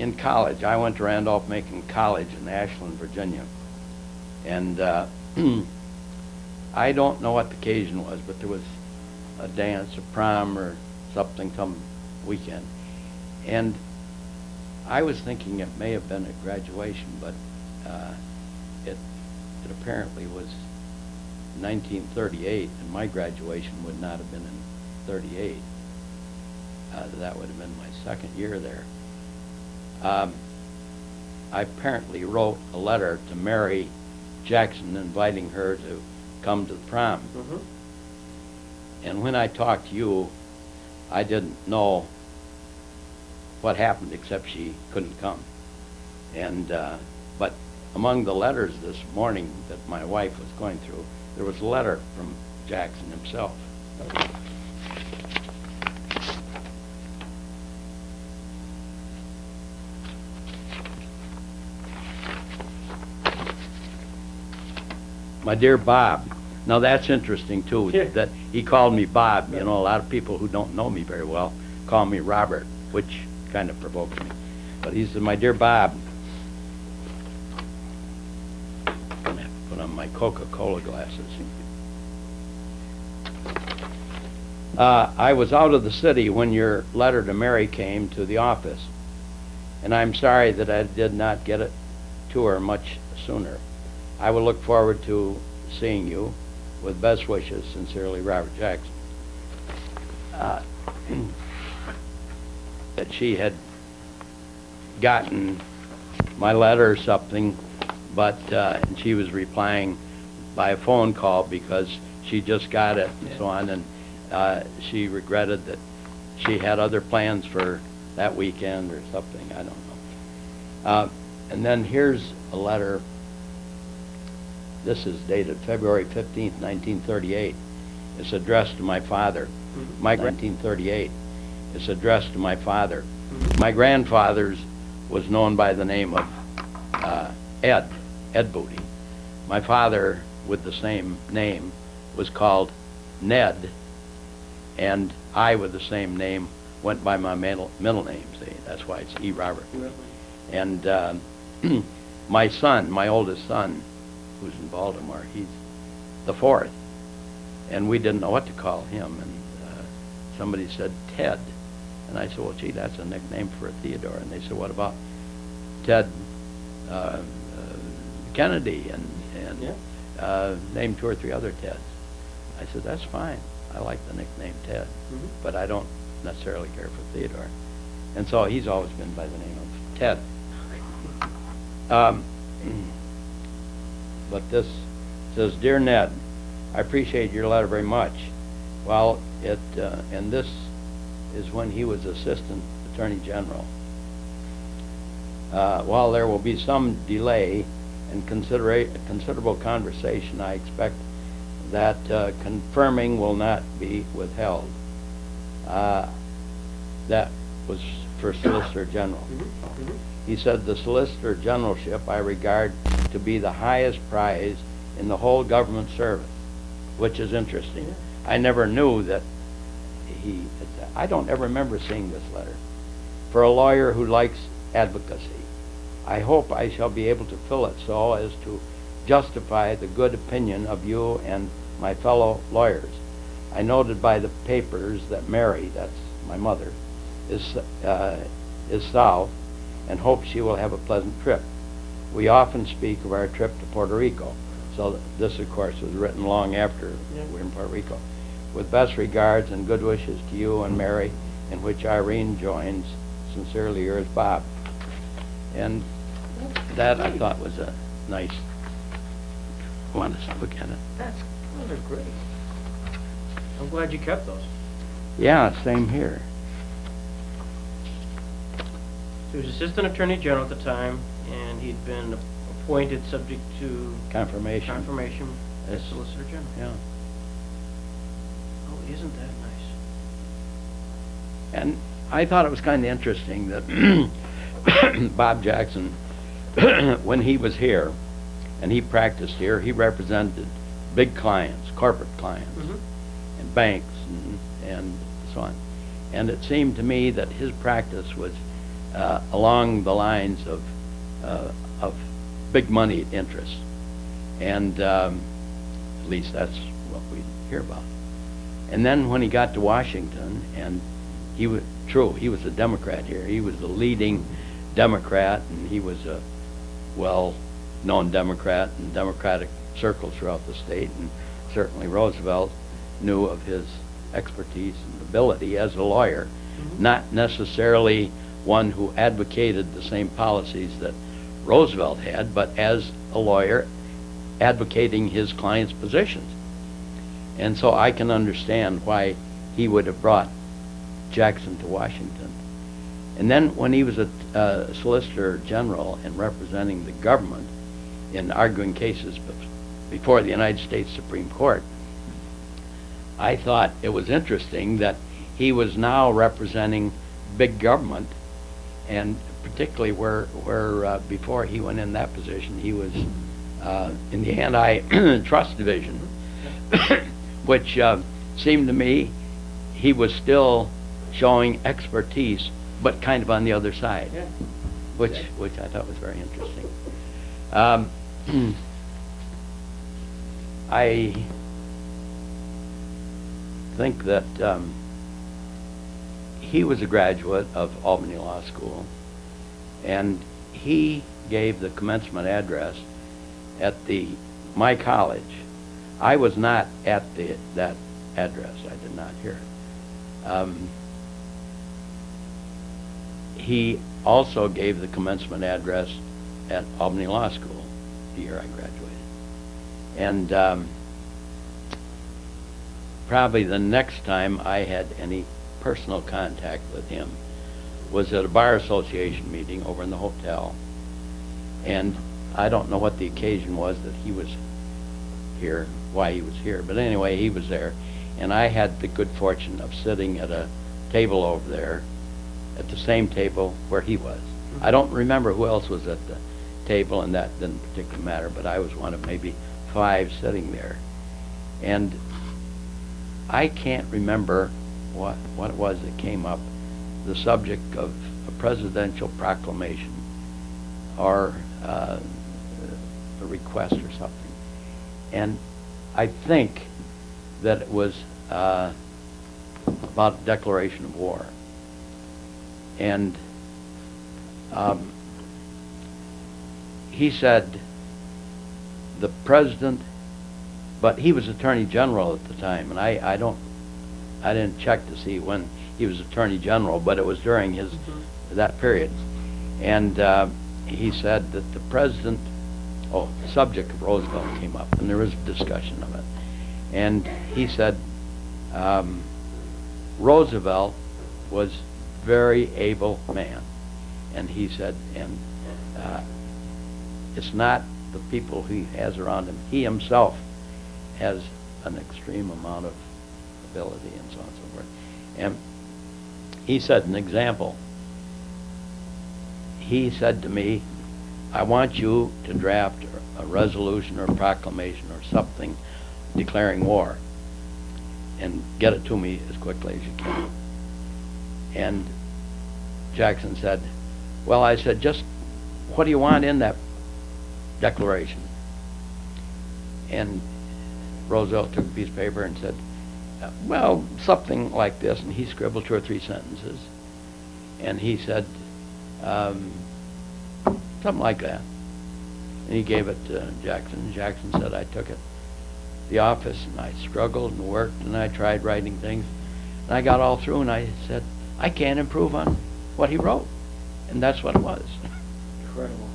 in college, I went to Randolph-Macon College in Ashland, Virginia. And I don't know what the occasion was, but there was a dance, a prom or something, some weekend. And I was thinking it may have been a graduation, but it apparently was 1938, and my graduation would not have been in 38. That would have been my second year there. I apparently wrote a letter to Mary Jackson inviting her to come to the prom. Mm-hmm. And when I talked to you, I didn't know what happened except she couldn't come. And but among the letters this morning that my wife was going through, there was a letter from Jackson himself. My dear Bob. Now that's interesting too, Yeah. that he called me Bob. You know, a lot of people who don't know me very well call me Robert, which kind of provokes me. But he said, my dear Bob, I'm gonna have to put on my Coca-Cola glasses. I was out of the city when your letter to Mary came to the office, and I'm sorry that I did not get it to her much sooner. I will look forward to seeing you. With best wishes, sincerely, Robert Jackson. That she had gotten my letter or something, but and she was replying by a phone call because she just got it and so on, and she regretted that she had other plans for that weekend or something, I don't know. And then here's a letter. This is dated February 15th, 1938. It's addressed to my father. Mm-hmm. My 1938. It's addressed to my father. Mm-hmm. My grandfather's was known by the name of Ed Bootey. My father, with the same name, was called Ned, and I, with the same name, went by my middle name. See, that's why it's E. Robert. Mm-hmm. And my son, my oldest son, who's in Baltimore, he's the fourth, and we didn't know what to call him, and somebody said Ted, and I said, well, gee, that's a nickname for a Theodore, and they said, what about Ted Kennedy, and named 2 or 3 other Teds. I said, that's fine, I like the nickname Ted, Mm-hmm. but I don't necessarily care for Theodore, and so he's always been by the name of Ted. But this says, Dear Ned, I appreciate your letter very much. Well, and this is when he was Assistant Attorney General. While there will be some delay and considerable conversation, I expect that confirming will not be withheld. That was for Solicitor General. Mm-hmm. Mm-hmm. He said, the Solicitor Generalship I regard to be the highest prize in the whole government service, which is interesting. Yeah. I never knew that I don't ever remember seeing this letter. For a lawyer who likes advocacy, I hope I shall be able to fill it so as to justify the good opinion of you and my fellow lawyers. I noted by the papers that Mary, that's my mother, is south, and hope she will have a pleasant trip. We often speak of our trip to Puerto Rico. So this, of course, was written long after we were in Puerto Rico. With best regards and good wishes to you and Mary, in which Irene joins. Sincerely yours, Bob. And that I thought was a nice, I want to look at it. Those are great. I'm glad you kept those. Yeah, same here. He was Assistant Attorney General at the time, and he'd been appointed subject to Confirmation. as Solicitor General. Yeah. Oh, isn't that nice? And I thought it was kind of interesting that Bob Jackson, when he was here, and he practiced here, he represented big clients, corporate clients, Mm-hmm. and banks, and so on. And it seemed to me that his practice was along the lines of big money interests. And at least that's what we hear about. And then when he got to Washington, and he was a Democrat here. He was the leading Democrat, and he was a well-known Democrat in Democratic circles throughout the state, and certainly Roosevelt knew of his expertise and ability as a lawyer, not necessarily one who advocated the same policies that Roosevelt had, but as a lawyer advocating his client's positions. And so I can understand why he would have brought Jackson to Washington. And then when he was a Solicitor General and representing the government in arguing cases before the United States Supreme Court, I thought it was interesting that he was now representing big government, and particularly where before he went in that position, he was in the antitrust division, which seemed to me he was still showing expertise, but kind of on the other side, Yeah. which I thought was very interesting. I think that he was a graduate of Albany Law School, and he gave the commencement address at my college. I was not at that address. I did not hear it. He also gave the commencement address at Albany Law School the year I graduated. And probably the next time I had any personal contact with him was at a bar association meeting over in the hotel. And I don't know what the occasion was that he was here, why he was here, but anyway, he was there. And I had the good fortune of sitting at a table over there, at the same table where he was. I don't remember who else was at the table, and that didn't particularly matter, but I was one of maybe 5 sitting there. And I can't remember what it was that came up, the subject of a presidential proclamation or a request or something. And I think that it was about declaration of war. And he said the president, but he was Attorney General at the time, and I didn't check to see when he was Attorney General, but it was during that period. And he said that the president, the subject of Roosevelt came up, and there was discussion of it. And he said Roosevelt was very able man, and he said, and it's not the people he has around him. He himself has an extreme amount of ability and so on and so forth. And he said an example. He said to me, I want you to draft a resolution or a proclamation or something declaring war and get it to me as quickly as you can. And Jackson said, well, I said, just what do you want in that declaration? And Roosevelt took a piece of paper and said, well, something like this, and he scribbled 2 or 3 sentences. And he said, something like that. And he gave it to Jackson. Jackson said, I took it to the office, and I struggled and worked, and I tried writing things. And I got all through, and I said, I can't improve on what he wrote. And that's what it was. Incredible.